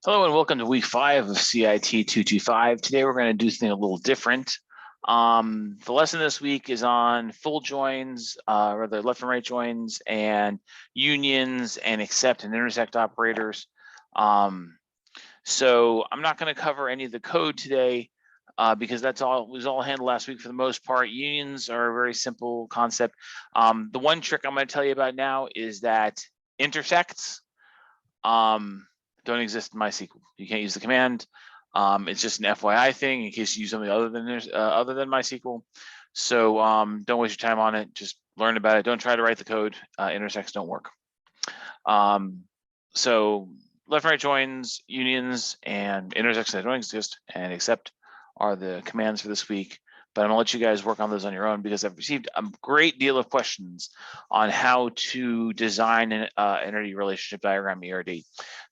Hello and welcome to week 5 of CIT 225. Today we're going to do something a little different. The lesson this week is on full joins, rather left and right joins, and unions and accept and intersect operators. So I'm not going to cover any of the code today because it was all handled last week for the most part. Unions are a very simple concept. The one trick I'm going to tell you about now is that intersects don't exist in MySQL. You can't use the command. It's just an FYI thing in case you use something other than MySQL. So don't waste your time on it. Just learn about it. Don't try to write the code. Intersects don't work. So left and right joins, unions, and intersects that don't exist and accept are the commands for this week. But I'm gonna let you guys work on those on your own because I've received a great deal of questions on how to design an entity relationship diagram ERD.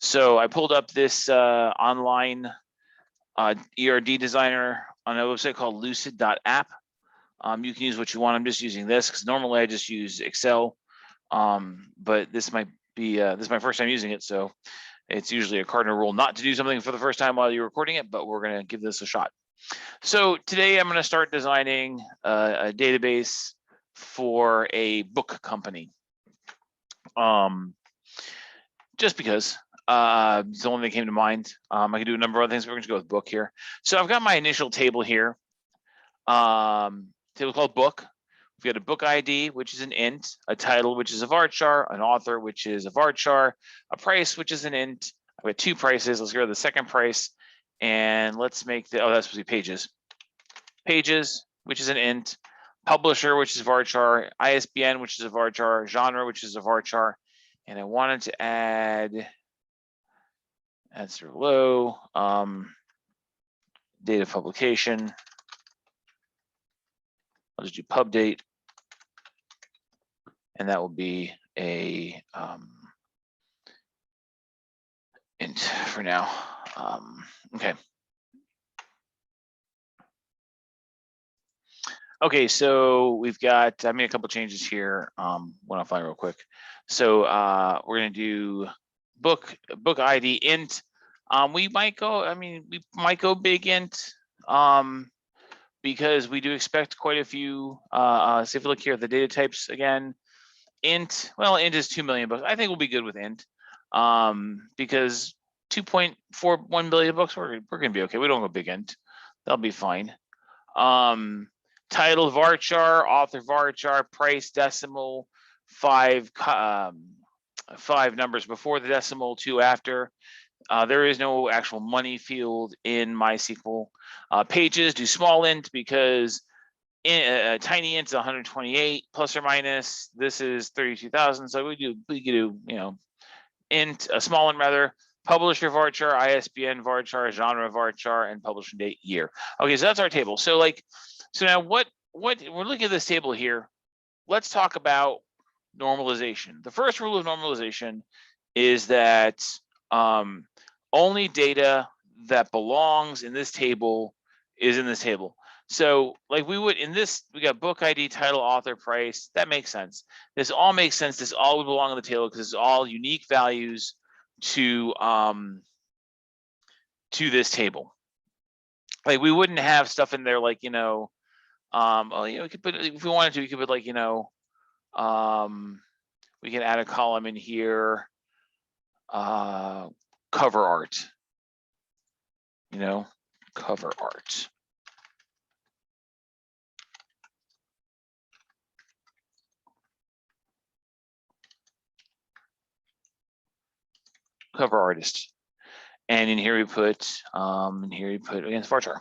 So I pulled up this online ERD designer on a website called lucid.app. You can use what you want. I'm just using this because normally I just use Excel, but this might be this is my first time using it, so it's usually a cardinal rule not to do something for the first time while you're recording it, but we're going to give this a shot. So today I'm going to start designing a database for a book company. Just because it's the only thing that came to mind. I can do a number of other things, but we're going to go with book here. So I've got my initial table here. Table called book. We've got a book ID, which is an int, a title, which is a varchar, an author, which is a varchar, a price, which is an int. I've got two prices. Let's go to the second price. And let's make the, that's supposed to be pages. Pages, which is an int, publisher, which is varchar, ISBN, which is a varchar, genre, which is a varchar. And I wanted to add sort of low, date of publication. I'll just do pub date. And that will be a int for now. Okay. Okay, so we've got, I made a couple changes here. One I'll find real quick. So we're gonna do book ID int. We might go big int because we do expect quite a few. So if you look here at the data types again, int, well, int is 2 million books. I think we'll be good with int because 2.41 billion books, we're gonna be okay. We don't go big int. That'll be fine. Title varchar, author varchar, price decimal, 5 numbers before the decimal, 2 after. There is no actual money field in MySQL. Pages do small int because tiny int is 128 plus or minus. This is 32,000. So we could do int, a small int rather. Publisher varchar, ISBN varchar, genre varchar, and publishing date year. Okay, so that's our table. So now what we're looking at this table here. Let's talk about normalization. The first rule of normalization is that only data that belongs in this table is in this table. So like we would in this, we got book ID, title, author, price. That makes sense. This all makes sense. This all would belong on the table because it's all unique values to this table. Like we wouldn't have stuff in there like we could put, if we wanted to, we could put like we can add a column in here, cover art, cover art. Cover artist. And in here we put against varchar.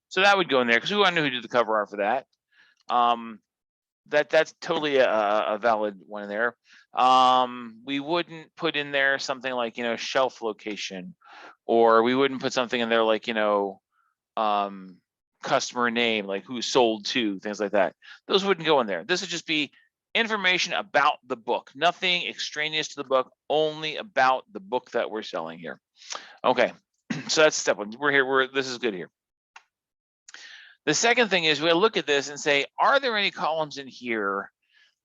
So that would go in there because we want to know who did the cover art for that. That's totally a valid one in there. We wouldn't put in there something like shelf location, or we wouldn't put something in there like customer name, like who sold to, things like that. Those wouldn't go in there. This would just be information about the book, nothing extraneous to the book, only about the book that we're selling here. Okay, so that's step one. We're here. This is good here. The second thing is we'll look at this and say, are there any columns in here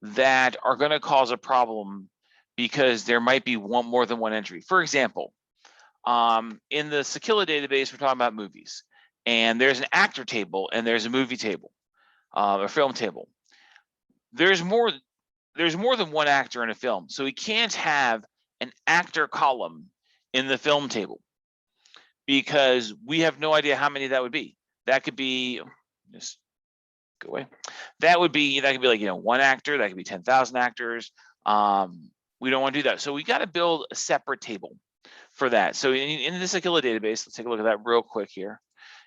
that are going to cause a problem because there might be more than one entry. For example, in the Sakilla database, we're talking about movies, and there's an actor table and there's a movie table, a film table. There's more than one actor in a film, so we can't have an actor column in the film table because we have no idea how many that would be. That could be, just go away. That could be like, one actor, that could be 10,000 actors. We don't want to do that. So we got to build a separate table for that. So in the Sakilla database, let's take a look at that real quick here.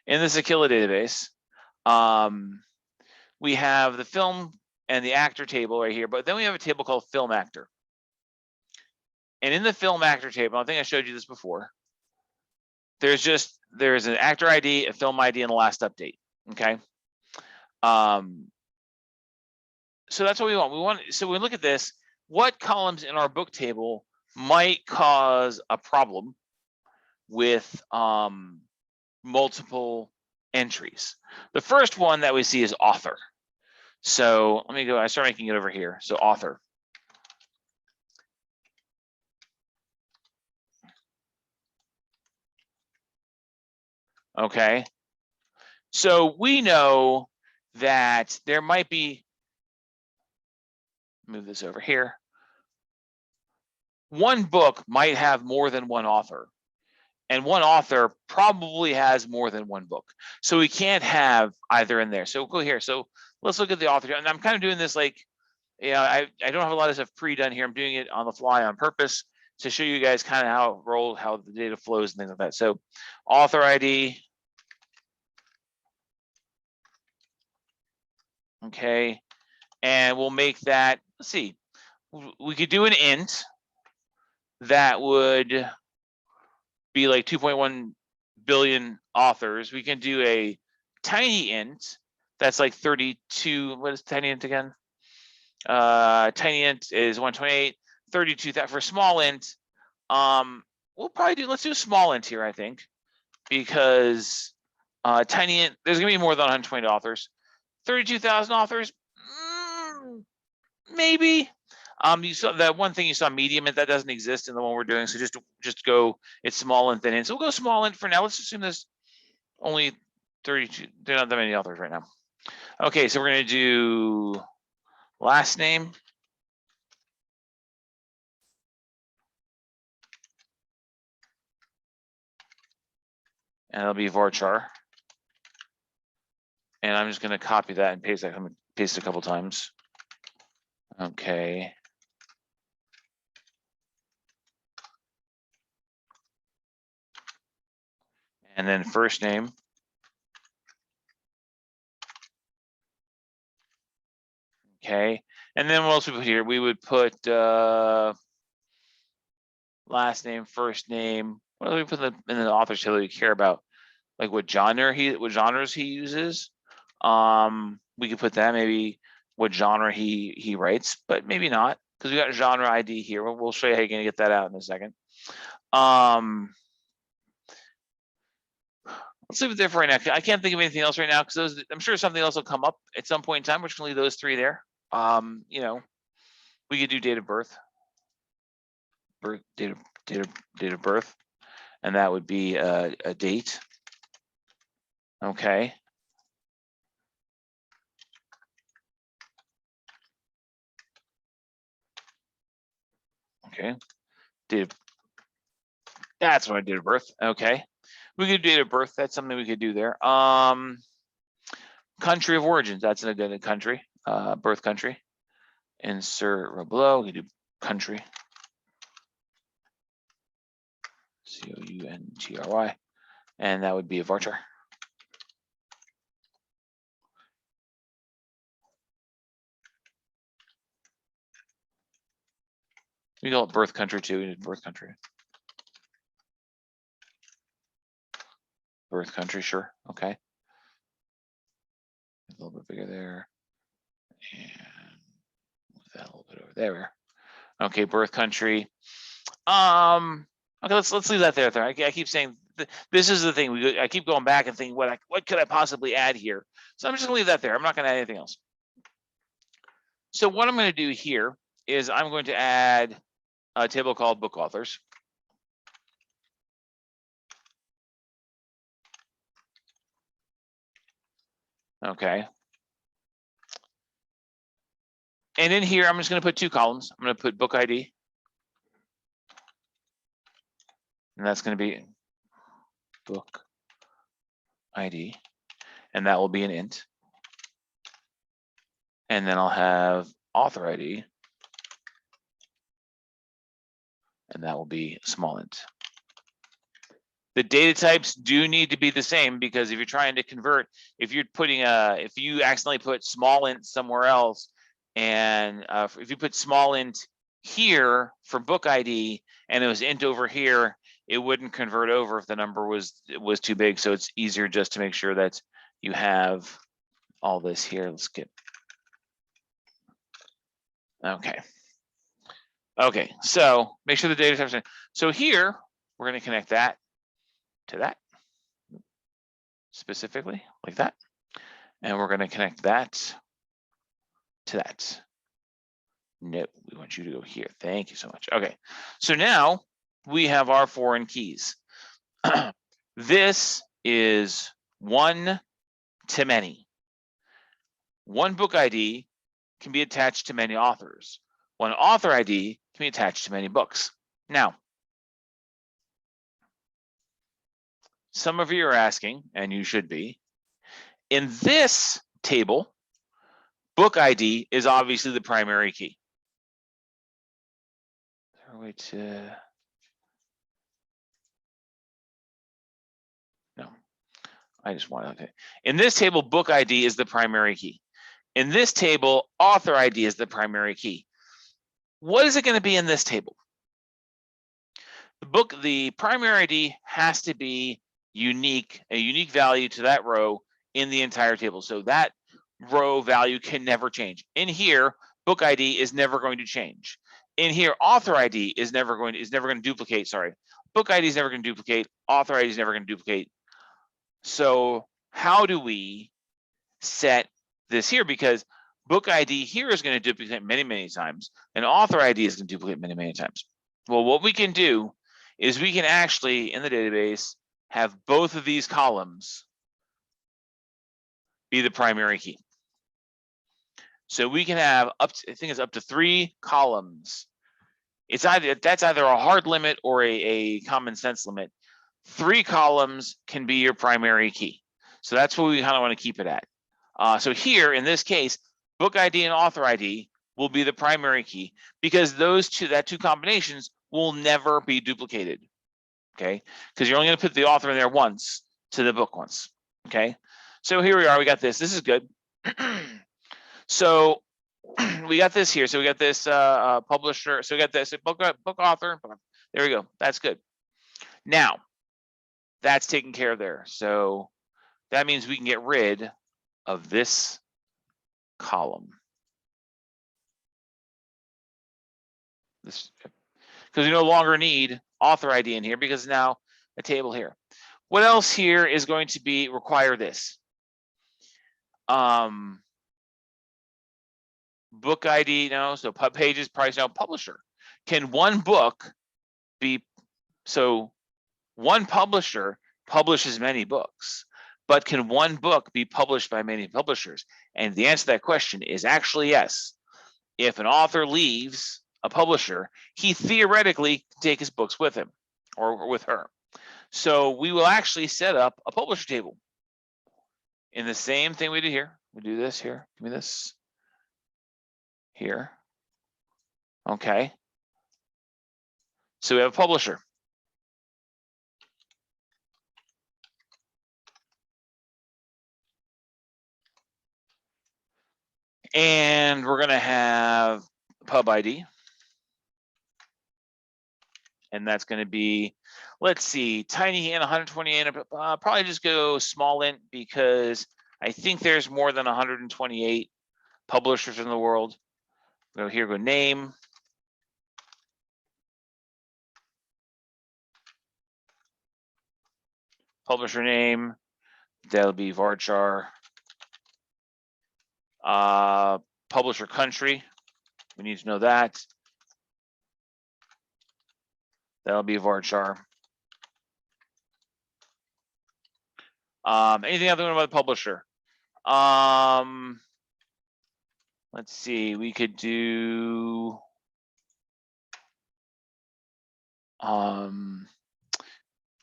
In the Sakilla database, we have the film and the actor table right here, but then we have a table called film actor. And in the film actor table, I think I showed you this before, there's an actor ID, a film ID, and a last update, okay? So that's what we want. So we look at this, what columns in our book table might cause a problem with multiple entries. The first one that we see is author. So let me go, I start making it over here. So author. Okay. So we know that there might be, move this over here. One book might have more than one author, and one author probably has more than one book. So we can't have either in there. So we'll go here. So let's look at the author. And I'm kind of doing this like, I don't have a lot of stuff pre-done here. I'm doing it on the fly on purpose to show you guys kind of how it rolls, how the data flows and things like that. So author ID. Okay. And we'll make that, let's see, we could do an int that would be like 2.1 billion authors. We can do a tiny int that's like 32. What is tiny int again? Tiny int is 128, 32. That for small int, we'll probably do, let's do a small int here, I think, because tiny int, there's gonna be more than 120 authors. 32,000 authors, maybe. You saw that one thing you saw medium int, that doesn't exist in the one we're doing. So just go, it's small int then int. So we'll go small int for now. Let's assume there's only 32. There are not that many authors right now. Okay, so we're gonna do last name. And it'll be varchar. And I'm just gonna copy that and paste that. I'm gonna paste it a couple times. Okay. And then first name. Okay. And then what else we put here? We would put last name, first name. What do we put in the author's table we care about? Like what genres he uses. We could put that, maybe what genre he writes, but maybe not, because we got genre ID here. We'll show you how you're gonna get that out in a second. Let's leave it there for right now. I can't think of anything else right now because I'm sure something else will come up at some point in time. We're just gonna leave those three there. We could do date of birth, date of birth, and that would be a date. Okay. Okay. That's what I did of birth. Okay. We could do date of birth. That's something we could do there. Country of origins. That's a good country. Birth country. Insert right below. We do country. COUNTRY. And that would be a varchar. We call it birth country too. We did birth country. Birth country, sure. Okay. A little bit bigger there. And move that a little bit over there. Okay, birth country. Okay, let's leave that there. I keep saying this is the thing. I keep going back and thinking what could I possibly add here. So I'm just gonna leave that there. I'm not gonna add anything else. So what I'm gonna do here is I'm going to add a table called book authors. Okay. And in here, I'm just going to put 2 columns. I'm going to put book ID. And that's going to be book ID. And that will be an int. And then I'll have author ID. And that will be small int. The data types do need to be the same, because if you're trying to convert, if you're putting if you accidentally put small int somewhere else, and if you put small int here for book ID and it was int over here, it wouldn't convert over if the number was too big. So it's easier just to make sure that you have all this here. Let's get, okay. Okay, so make sure the data types are, so here we're going to connect that to that specifically like that. And we're going to connect that to that. No, we want you to go here. Thank you so much. Okay, so now we have our foreign keys. This is one to many. One book ID can be attached to many authors. One author ID can be attached to many books. Now, some of you are asking, and you should be, in this table, book ID is obviously the primary key. Is there a way to... No, I just want to... Okay. In this table, book ID is the primary key. In this table, author ID is the primary key. What is it going to be in this table? The primary ID has to be unique, a unique value to that row in the entire table. So that row value can never change. In here, book ID is never going to change. In here, author ID is never going to duplicate. Sorry, book ID is never going to duplicate. Author ID is never going to duplicate. So how do we set this here? Because book ID here is going to duplicate many, many times, and author ID is going to duplicate many, many times. Well, what we can do is we can actually, in the database, have both of these columns be the primary key. So we can have up to, I think it's up to 3 columns. It's that's either a hard limit or a common sense limit. 3 columns can be your primary key. So that's what we kind of want to keep it at. So here, in this case, book ID and author ID will be the primary key, because those two combinations will never be duplicated. Okay, because you're only going to put the author in there once to the book once. Okay, so here we are. We got this. This is good. So we got this here. So we got this publisher. So we got this book author. There we go. That's good. Now that's taken care of there. So that means we can get rid of this column. This, because we no longer need author ID in here, because now a table here. What else here is going to be require this? Book ID, no. So pub pages, price, no. Publisher. Can one book be, so one publisher publishes many books, but can one book be published by many publishers? And the answer to that question is actually yes. If an author leaves a publisher, he theoretically can take his books with him or with her. So we will actually set up a publisher table in the same thing we did here. We do this here. Give me this here. Okay. So we have a publisher. And we're going to have pub ID. And that's going to be, let's see, tiny int 128. Probably just go small int, because I think there's more than 128 publishers in the world. Go here, go name. Publisher name, that'll be varchar. Publisher country, we need to know that. That'll be varchar. Anything other about the publisher? Let's see, we could do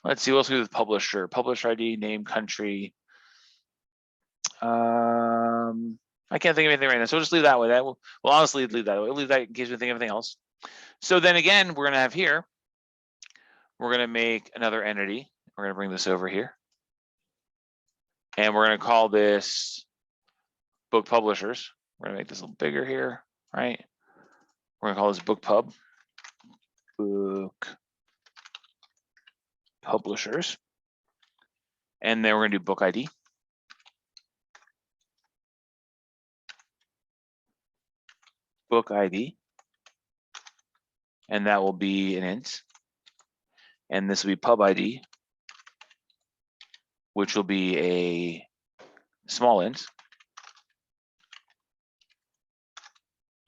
let's see what else we do with publisher. Publisher ID, name, country. I can't think of anything right now, so we'll just leave that way. We'll honestly leave that way. We'll leave that in case we think of anything else. So then again, we're gonna have here, we're gonna make another entity. We're gonna bring this over here. And we're gonna call this book publishers. We're gonna make this a little bigger here, right? We're gonna call this book pub. Book publishers. And then we're gonna do book ID. Book ID. And that will be an int. And this will be pub ID, which will be a small int.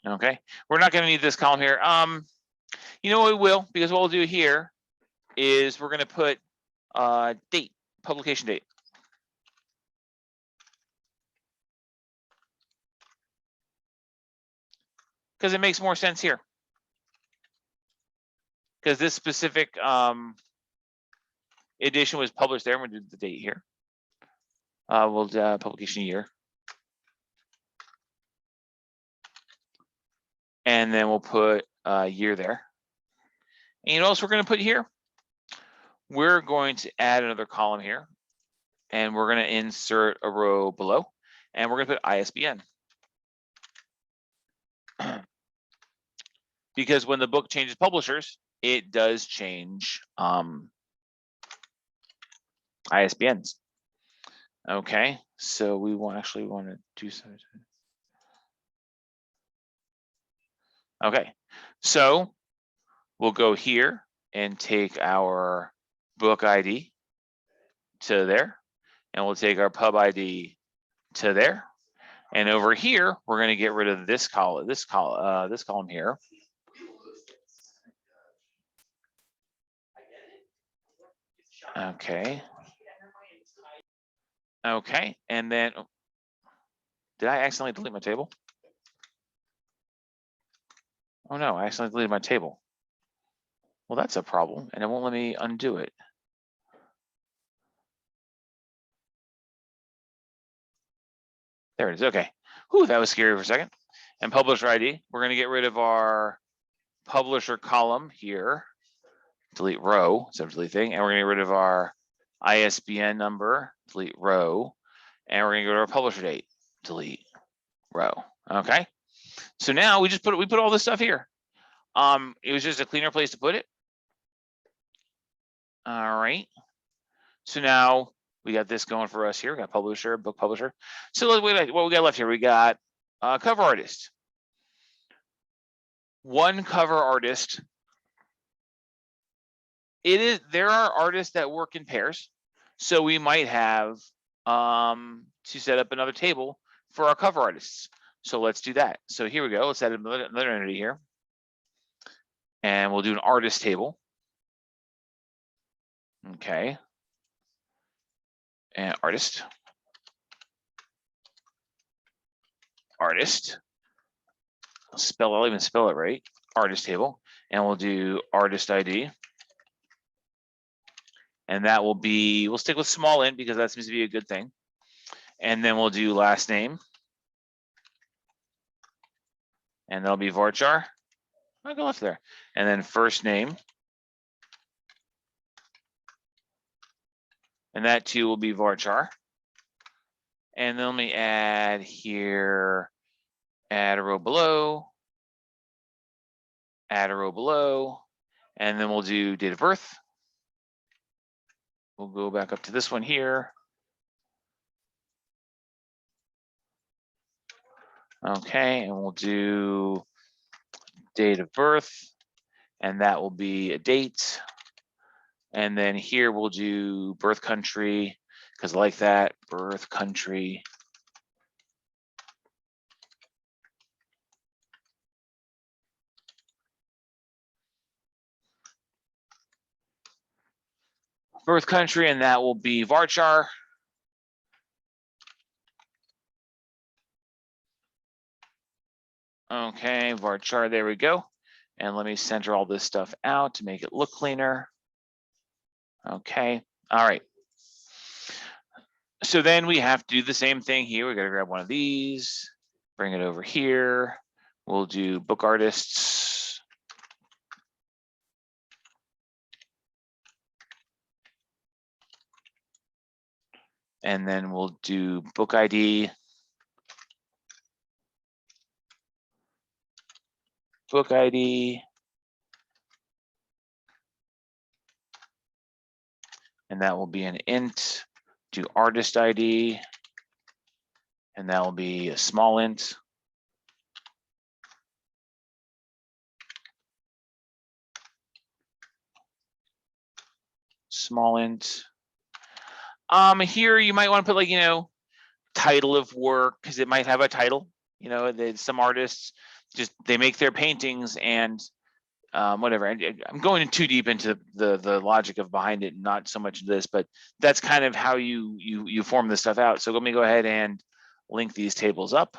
Okay, we're not going to need this column here. You know what we will, because what we'll do here is we're going to put date, publication date. Because it makes more sense here. Because this specific edition was published there. I'm going to do the date here. We'll do publication year. And then we'll put year there. And you know what else we're going to put here? We're going to add another column here. And we're going to insert a row below. And we're going to put ISBN. Because when the book changes publishers, it does change ISBNs. Okay, so we want to do something. Okay, so we'll go here and take our book ID to there, and we'll take our pub ID to there. And over here, we're going to get rid of this column, this column here. Okay. Okay, and then did I accidentally delete my table? Oh no, I accidentally deleted my table. Well, that's a problem, and it won't let me undo it. There it is. Okay. Whew, that was scary for a second. And publisher ID, we're going to get rid of our publisher column here. Delete row instead of delete thing, and we're going to get rid of our ISBN number. Delete row, and we're going to go to our publisher date. Delete row. Okay. So now we put all this stuff here. It was just a cleaner place to put it. All right. So now we got this going for us here. We got publisher, book publisher. So what we got left here? We got cover artist. One cover artist. There are artists that work in pairs. So we might have to set up another table for our cover artists. So let's do that. So here we go. Let's add another entity here. And we'll do an artist table. Okay. And artist. I'll even spell it right. Artist table. And we'll do artist ID. And that will be, we'll stick with small int because that seems to be a good thing. And then we'll do last name. And that'll be varchar. I'll go left there. And then first name. And that too will be varchar. And then let me add here, add a row below, add a row below, and then we'll do date of birth. We'll go back up to this one here. Okay, and we'll do date of birth, and that will be a date. And then here we'll do birth country, because I like that, birth country. birth country, and that will be varchar. Okay, varchar, there we go. And let me center all this stuff out to make it look cleaner. Okay, all right. So then we have to do the same thing here. We got to grab one of these, bring it over here. We'll do book artists. And then we'll do book ID. Book ID. And that will be an int. Do artist ID. And that will be a small int. Small int. Here you might want to put, like, title of work, because it might have a title. Some artists just, they make their paintings and whatever. I'm going too deep into the logic of behind it, not so much this, but that's kind of how you form this stuff out. So let me go ahead and link these tables up.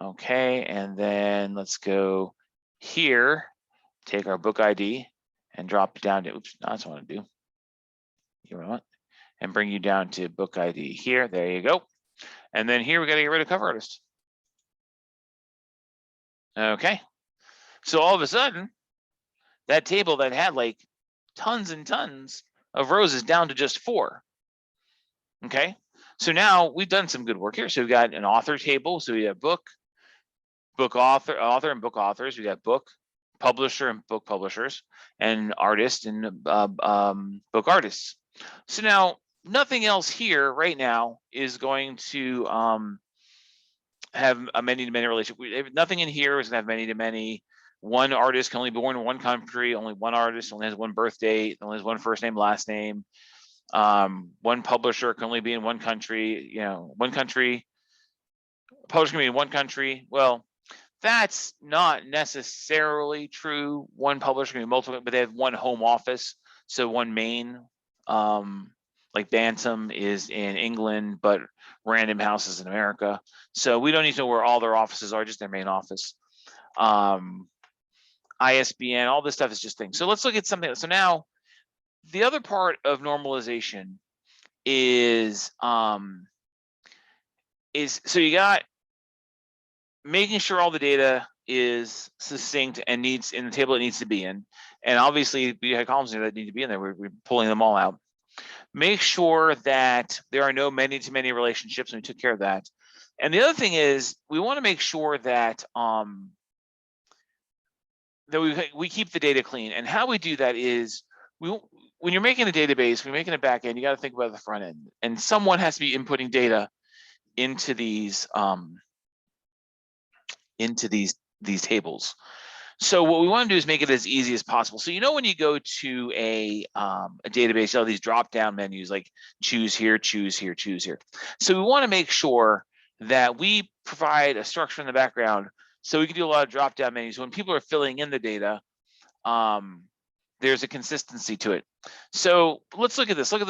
Okay, and then let's go here, take our book ID and drop it down to, oops, no, that's what I want to do. You know what? And bring you down to book ID here. There you go. And then here we got to get rid of cover artist. Okay. So all of a sudden, that table that had like tons and tons of rows is down to just 4. Okay. So now we've done some good work here. So we've got an author table. So we have book author, and book authors. We got book publisher and book publishers, and artist and book artists. So now nothing else here right now is going to have a many-to-many relationship. Nothing in here is going to have many-to-many. One artist can only be born in one country. Only one artist only has one birth date. Only has one first name, last name. One publisher can only be in one country. One country. A publisher can be in one country. Well, that's not necessarily true. One publisher can be multiple, but they have one home office. So one main, like Bantam is in England, but Random House is in America. So we don't need to know where all their offices are, just their main office. ISBN, all this stuff is just things. So let's look at something. So now the other part of normalization is so you got making sure all the data is succinct and needs in the table it needs to be in. And obviously we have columns that need to be in there. We're pulling them all out. Make sure that there are no many-to-many relationships, and we took care of that. And the other thing is we want to make sure that that we keep the data clean. And how we do that is when you're making a database, when you're making a back end, you got to think about the front end, and someone has to be inputting data into these tables. So what we want to do is make it as easy as possible. So when you go to a database, you have these drop-down menus like choose here, choose here, choose here. So we want to make sure that we provide a structure in the background so we can do a lot of drop-down menus. When people are filling in the data, there's a consistency to it. So let's look at this. Keep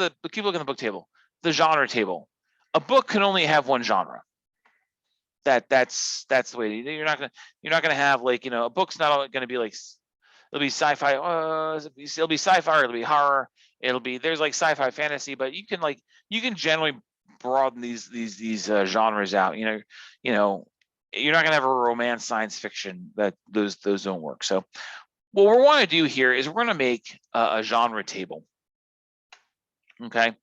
looking at the book table, the genre table. A book can only have one genre. That's the way. You're not gonna have, like, a book's not going to be like, it'll be sci-fi. It'll be sci-fi, or it'll be horror. There's like sci-fi fantasy, but you can generally broaden these genres out. You're not gonna have a romance, science fiction. That those don't work. So what we want to do here is we're going to make a genre table. Okay,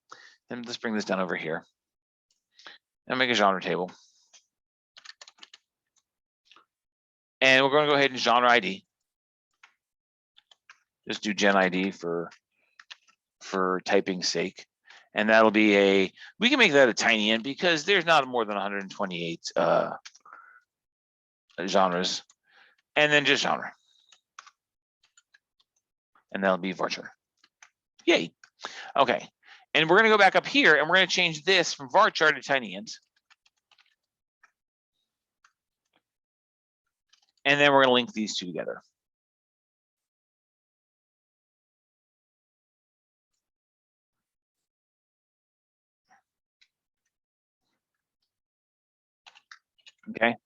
and let's bring this down over here and make a genre table. And we're going to go ahead and genre ID. Just do gen ID for typing's sake. And that'll be we can make that a tiny int because there's not more than 128 genres. And then just genre. And that'll be varchar. Yay. Okay. And we're going to go back up here and we're going to change this from varchar to tiny int. And then we're going to link these two together. Okay,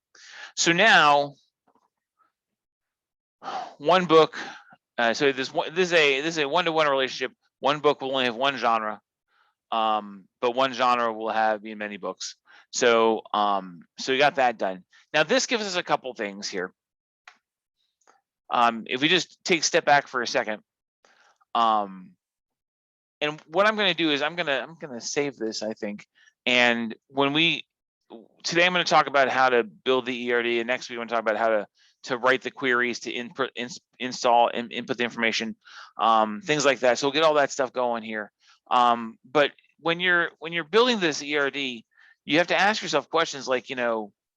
so now one book. So this is a one-to-one relationship. One book will only have one genre, but one genre will have many books. So so we got that done. Now this gives us a couple things here. If we just take a step back for a second, and what I'm going to do is I'm going to save this, I think. And today I'm going to talk about how to build the ERD, and next week I'm going to talk about how to write the queries, to install and input the information, things like that. So we'll get all that stuff going here. But when you're building this ERD, you have to ask yourself questions like,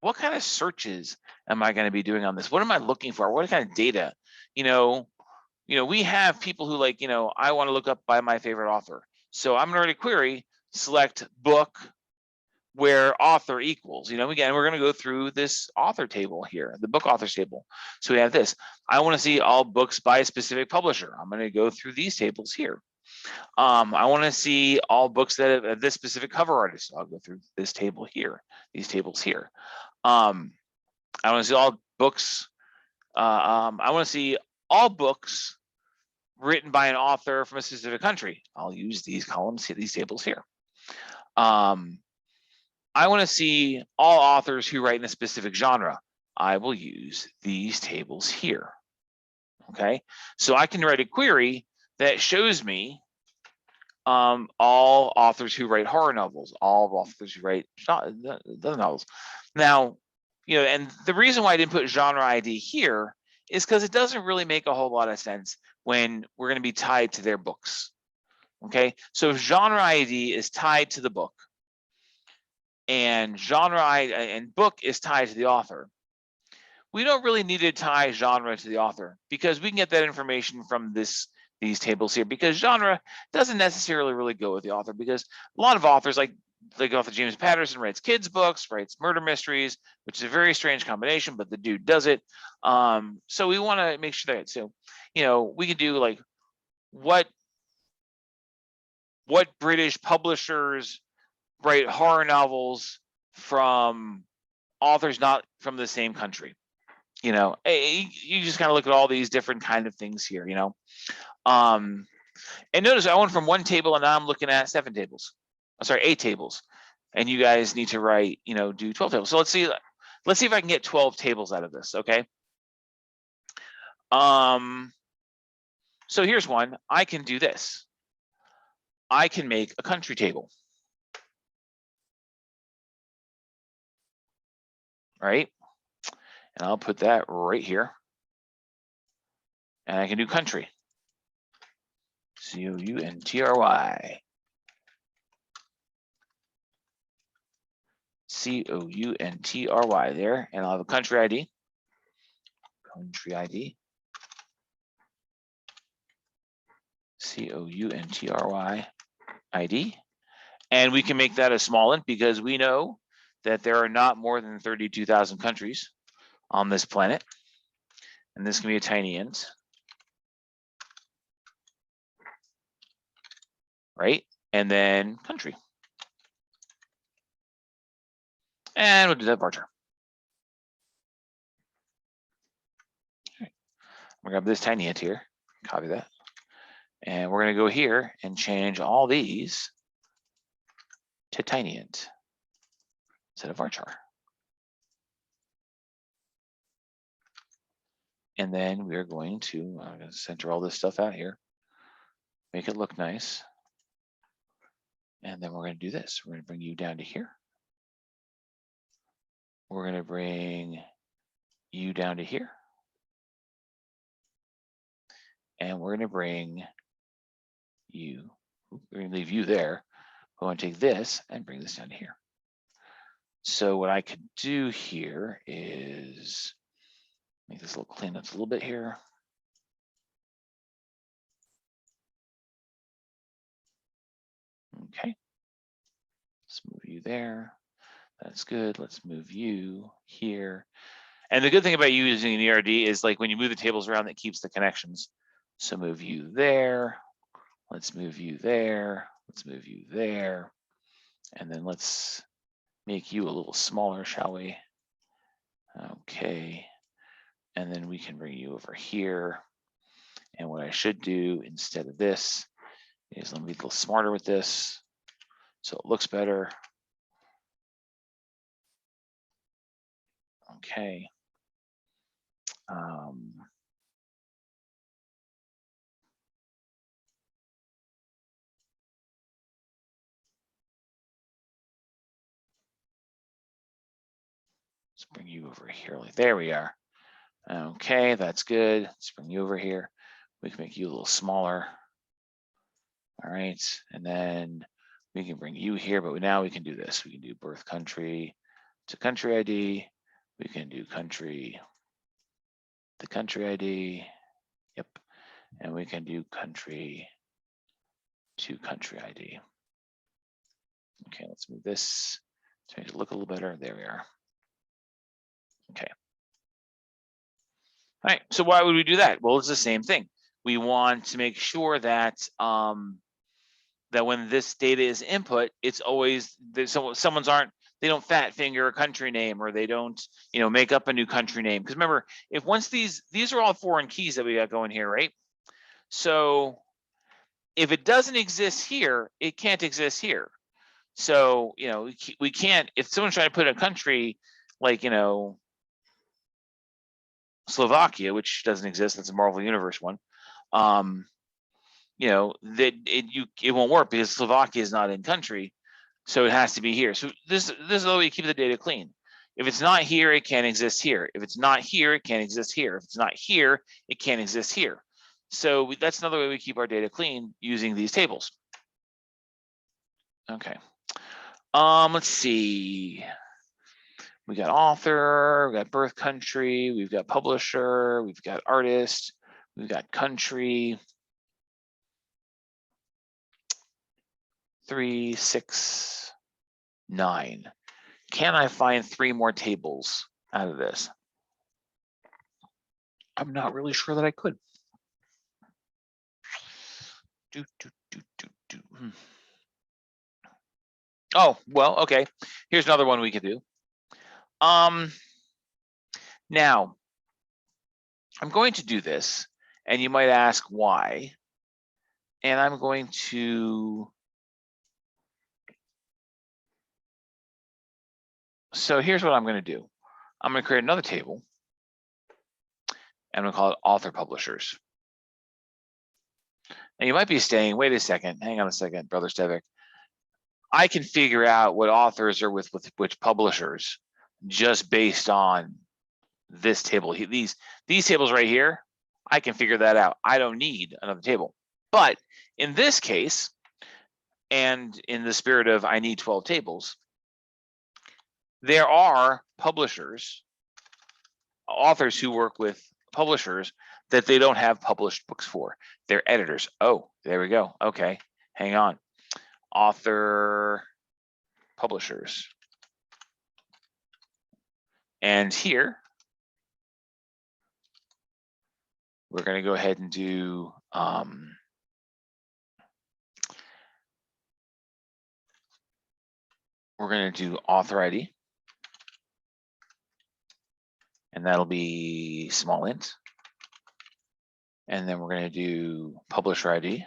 what kind of searches am I going to be doing on this? What am I looking for? What kind of data? We have people who I want to look up by my favorite author. So I'm going to write a query, select book where author equals. Again, we're going to go through this author table here, the book authors table. So we have this. I want to see all books by a specific publisher. I'm going to go through these tables here. I want to see all books that have this specific cover artist. I'll go through this table here, these tables here. I want to see all books. I want to see all books written by an author from a specific country. I'll use these columns, these tables here. I want to see all authors who write in a specific genre. I will use these tables here. Okay, so I can write a query that shows me all authors who write horror novels, all authors who write other novels. Now, and the reason why I didn't put genre ID here is because it doesn't really make a whole lot of sense when we're going to be tied to their books. Okay, so if genre ID is tied to the book, and genre ID and book is tied to the author, we don't really need to tie genre to the author, because we can get that information from these tables here, because genre doesn't necessarily really go with the author, because a lot of authors, like author James Patterson, writes kids books, writes murder mysteries, which is a very strange combination, but the dude does it. So we want to make sure that, so we can do like what British publishers write horror novels from authors not from the same country. You just kind of look at all these different kind of things here. And notice I went from one table and now I'm looking at 7 tables. I'm sorry, 8 tables. And you guys need to write, do 12 tables. So let's see if I can get 12 tables out of this. Okay. So here's one. I can do this. I can make a country table. Right. And I'll put that right here. And I can do country. COUNTRY. COUNTRY there, and I'll have a country ID. Country ID. COUNTRY ID. And we can make that a small int, because we know that there are not more than 32,000 countries on this planet. And this can be a tiny int. Right? And then country. And we'll do that varchar. Okay. I'm gonna grab this tiny int here, copy that. And we're gonna go here and change all these to tiny int instead of varchar. And then we're going to, I'm going to center all this stuff out here, make it look nice. And then we're going to do this. We're going to bring you down to here. We're going to bring you down to here. And we're going to bring you, we're going to leave you there. We're going to take this and bring this down to here. So what I could do here is make this a little clean up a little bit here. Okay. Let's move you there. That's good. Let's move you here. And the good thing about you using an ERD is like when you move the tables around, it keeps the connections. So move you there. Let's move you there. Let's move you there. And then let's make you a little smaller, shall we? Okay. And then we can bring you over here. And what I should do instead of this is let me be a little smarter with this so it looks better. Okay. Let's bring you over here. Like, there we are. Okay, that's good. Let's bring you over here. We can make you a little smaller. All right, and then we can bring you here, but now we can do this. We can do birth country to country ID. We can do country to country ID. Yep, and we can do country to country ID. Okay, let's move this to make it look a little better. There we are. Okay. All right, so why would we do that? Well, it's the same thing. We want to make sure that that when this data is input, it's always someone's they don't fat finger a country name, or they don't, make up a new country name. Because remember, if once these are all foreign keys that we got going here, right? So if it doesn't exist here, it can't exist here. So we can't. If someone's trying to put a country like Slovakia, which doesn't exist, that's a Marvel Universe one. That it won't work because Slovakia is not in country, so it has to be here. So this is the way you keep the data clean. If it's not here, it can't exist here. If it's not here, it can't exist here. If it's not here, it can't exist here. So that's another way we keep our data clean, using these tables. Okay. Let's see. We got author, we got birth country, we've got publisher, we've got artist, we've got country. 3, 6, 9. Can I find 3 more tables out of this? I'm not really sure that I could. Oh, well, okay. Here's another one we could do. Now, I'm going to do this, and you might ask why. And I'm going to. So here's what I'm going to do. I'm going to create another table. I'm going to call it author publishers. Now you might be saying, wait a second, hang on a second, Brother Stevik. I can figure out what authors are with which publishers just based on this table. These tables right here, I can figure that out. I don't need another table. But in this case, and in the spirit of I need 12 tables, there are publishers, authors who work with publishers that they don't have published books for. They're editors. Oh, there we go. Okay, hang on. Author publishers. And here, we're going to go ahead and do we're going to do author ID. And that'll be small int. And then we're going to do publisher ID.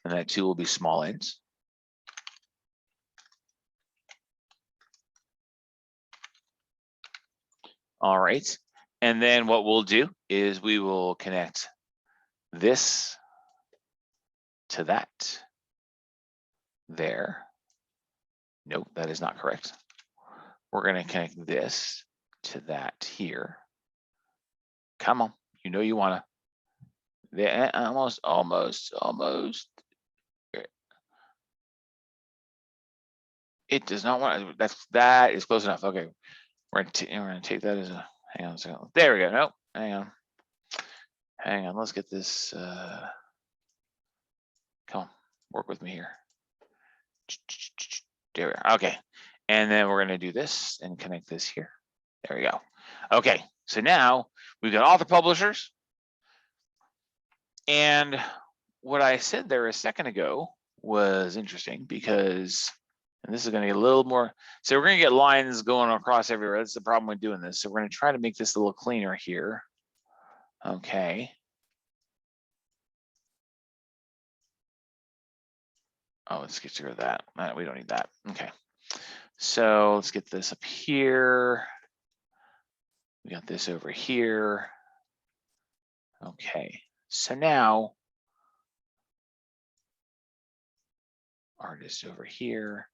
And that too will be small int. All right. And then what we'll do is we will connect this to that there. Nope, that is not correct. We're going to connect this to that here. Come on, you know you want to. Almost. It does not want to. That is close enough. Okay, we're gonna take that as a. Hang on a second. There we go. Nope. Hang on. Let's get this. Come on, work with me here. There we are. Okay, and then we're gonna do this and connect this here. There we go. Okay, so now we've got author publishers, and what I said there a second ago was interesting because And this is going to get a little more. So we're going to get lines going across everywhere. That's the problem with doing this. So we're going to try to make this a little cleaner here. Okay. Oh, let's get rid of that. We don't need that. Okay. So let's get this up here. We got this over here. Okay. So now artist over here.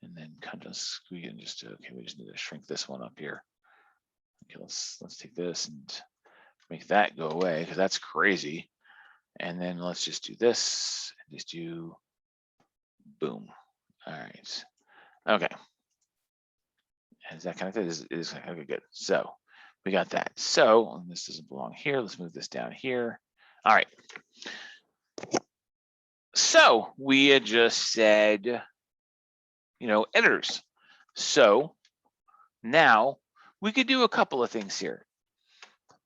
And then kind of we can just okay, we just need to shrink this one up here. Okay, let's take this and make that go away because that's crazy. And then let's just do this and just do boom. All right. Okay. Is that kind of good? Is okay, good. So we got that. So this doesn't belong here. Let's move this down here. All right. So we had just said, you know, editors. So now we could do a couple of things here.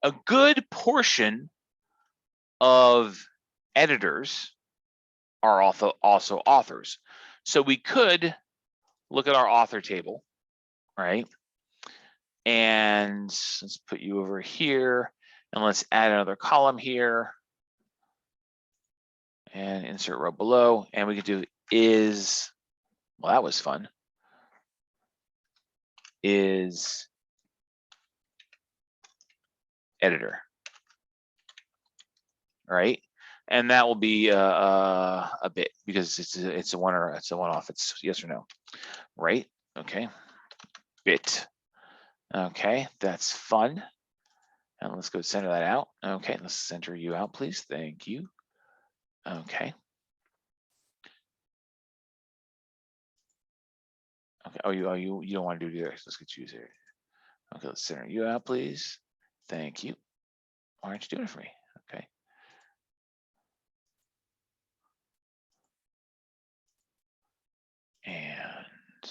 A good portion of editors are also authors. So we could look at our author table, right? And let's put you over here and let's add another column here and insert row below. And we could do is, well, that was fun. Is editor, right? And that will be a bit because it's a one off. It's yes or no, right? Okay, bit. Okay, that's fun. And let's go center that out. Okay, let's center you out, please. Thank you. Okay. Okay. Oh, you don't want to do this. Let's get you here. Okay, let's center you out, please. Thank you. Why aren't you doing it for me? Okay. And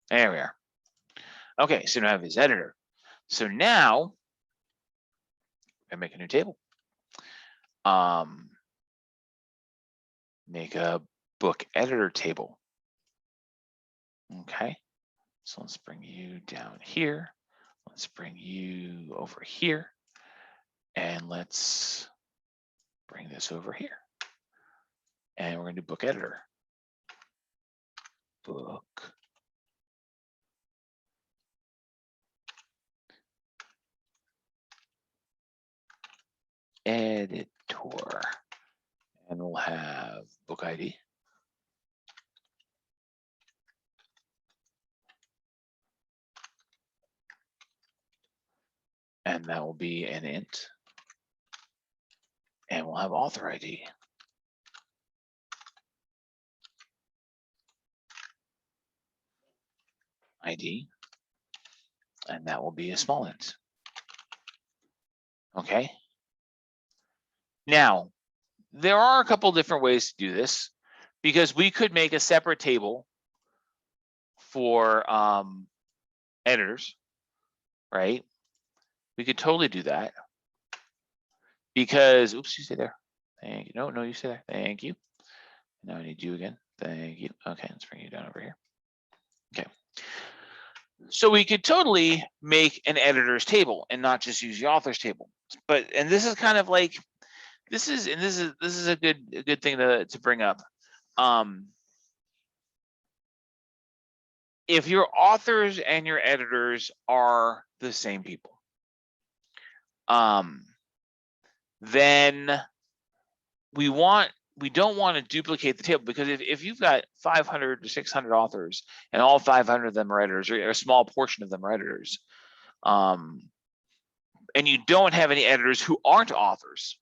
there we are. Okay, so now I have this editor. So now I make a new table. Make a book editor table. Okay, so let's bring you down here. Let's bring you over here. And let's bring this over here. And we're going to do book editor. Book editor. And we'll have book ID. And that will be an int. And we'll have author ID. ID. And that will be a small int. Okay. Now, there are a couple different ways to do this because we could make a separate table for editors, right? We could totally do that because, oops, you stay there. Thank you. No, you stay there. Thank you. Now I need you again. Thank you. Okay, let's bring you down over here. Okay. So we could totally make an editor's table and not just use the author's table. And this is kind of like, this is a good thing to bring up. If your authors and your editors are the same people, then we don't want to duplicate the table, because if you've got 500 to 600 authors and all 500 of them are editors, or a small portion of them are editors, and you don't have any editors who aren't authors,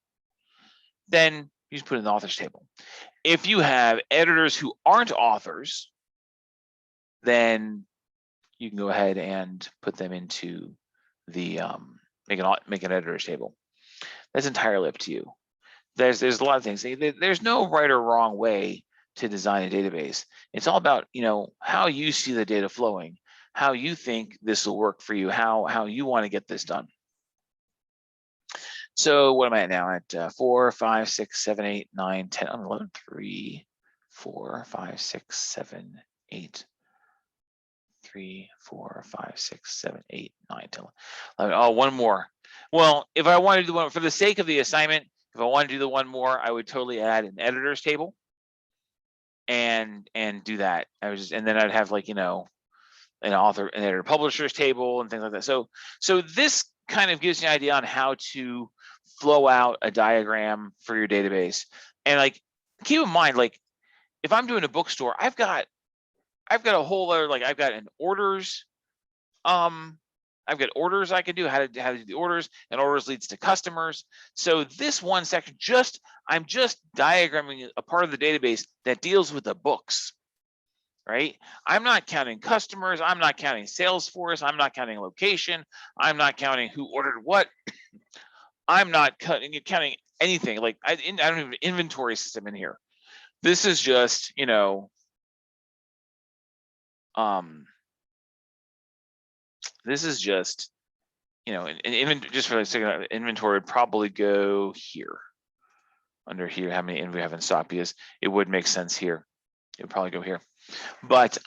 then you just put it in the authors table. If you have editors who aren't authors, then you can go ahead and put them into the make an editors table. That's entirely up to you. There's a lot of things. There's no right or wrong way to design a database. It's all about, you know, how you see the data flowing, how you think this will work for you, how you want to get this done. So what am I at now? At 4, 5, 6, 7, 8, 9, 10, 11, 3, 4, 5, 6, 7, 8. 3, 4, 5, 6, 7, 8, 9, 10, 11. Oh, one more. Well, if I wanted to do one for the sake of the assignment, if I want to do the one more, I would totally add an editor's table and do that. And then I'd have, like, you know, an author, an editor publisher's table and things like that. So this kind of gives you an idea on how to flow out a diagram for your database. And, like, keep in mind, like, if I'm doing a bookstore, I've got a whole other, like, I've got an orders, I've got orders I can do, how to do the orders, and orders leads to customers. So this one section, I'm just diagramming a part of the database that deals with the books, right? I'm not counting customers, I'm not counting Salesforce, I'm not counting location, I'm not counting who ordered what. I'm not counting anything. Like, I don't have an inventory system in here. This is just, you know, this is just, you know, just for the sake of inventory would probably go here, under here, how many we have in stock, because it would make sense here. It would probably go here. But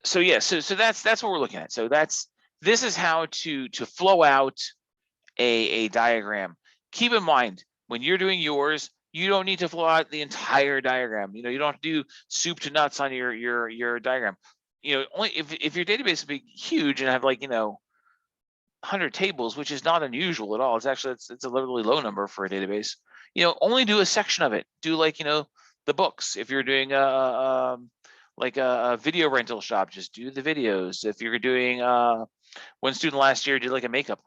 so yeah, so that's what we're looking at. So this is how to flow out a diagram. Keep in mind, when you're doing yours, you don't need to flow out the entire diagram. You know, you don't have to do soup to nuts on your diagram. You know, only if your database would be huge and have, like, you know, 100 tables, which is not unusual at all. It's actually, it's a literally low number for a database. You know, only do a section of it. Do, like, you know, the books. If you're doing like a video rental shop, just do the videos. If you're doing one student last year did, like, a makeup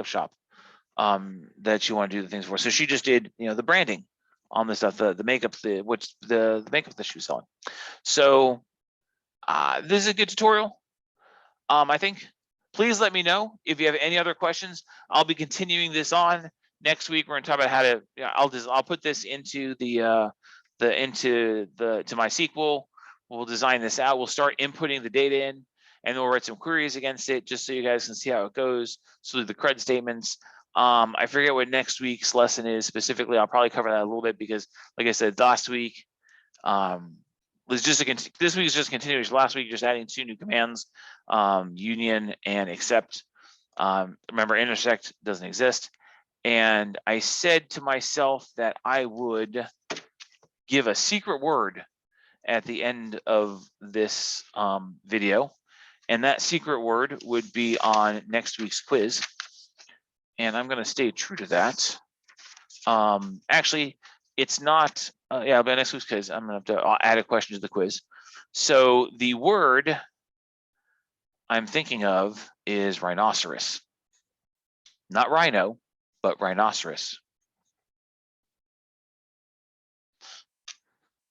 shop that you want to do the things for. So she just did, you know, the branding on the stuff, the makeup, the makeup that she was selling. So this is a good tutorial. I think. Please let me know if you have any other questions. I'll be continuing this on next week. We're going to talk about how to. I'll put this into to MySQL. We'll design this out. We'll start inputting the data in, and we'll write some queries against it, just so you guys can see how it goes. So the CRUD statements. I forget what next week's lesson is specifically. I'll probably cover that a little bit, because, like I said, last week, was just this week is just continuation. Last week, just adding 2 new commands, union and except. Remember, intersect doesn't exist. And I said to myself that I would give a secret word at the end of this video. And that secret word would be on next week's quiz. And I'm going to stay true to that. Actually, it's not, yeah, but next week's quiz, I'm going to have to add a question to the quiz. So the word I'm thinking of is rhinoceros. Not rhino, but rhinoceros.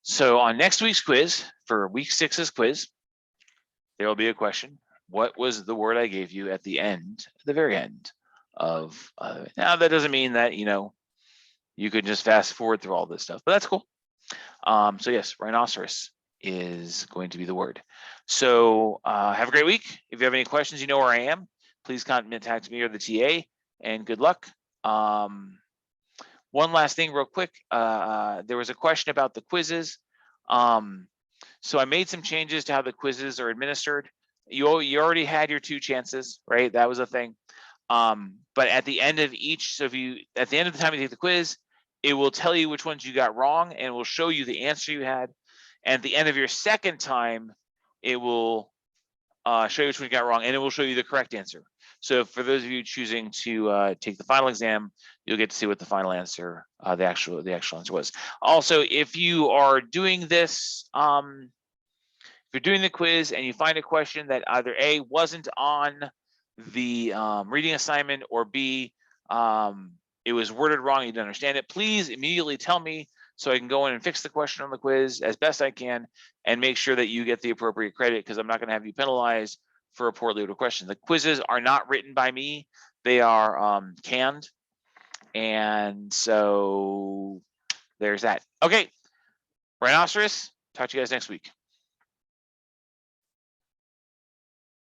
So on next week's quiz, for week 6's quiz, there will be a question. What was the word I gave you at the end, the very end of, now that doesn't mean that, you know, you could just fast forward through all this stuff, but that's cool. So yes, rhinoceros is going to be the word. So have a great week. If you have any questions, you know where I am. Please contact me or the TA, and good luck. One last thing real quick. There was a question about the quizzes. So I made some changes to how the quizzes are administered. You already had your 2 chances, right? That was a thing. But at the end of each, so at the end of the time you take the quiz, it will tell you which ones you got wrong, and will show you the answer you had. And at the end of your second time, it will show you which one you got wrong, and it will show you the correct answer. So for those of you choosing to take the final exam, you'll get to see what the final answer, the actual answer was. Also, if you are doing this, if you're doing the quiz and you find a question that either A, wasn't on the reading assignment, or B, it was worded wrong, you didn't understand it, please immediately tell me, so I can go in and fix the question on the quiz as best I can and make sure that you get the appropriate credit, because I'm not going to have you penalized for a poorly worded question. The quizzes are not written by me. They are canned. And so there's that. Okay, rhinoceros, talk to you guys next week.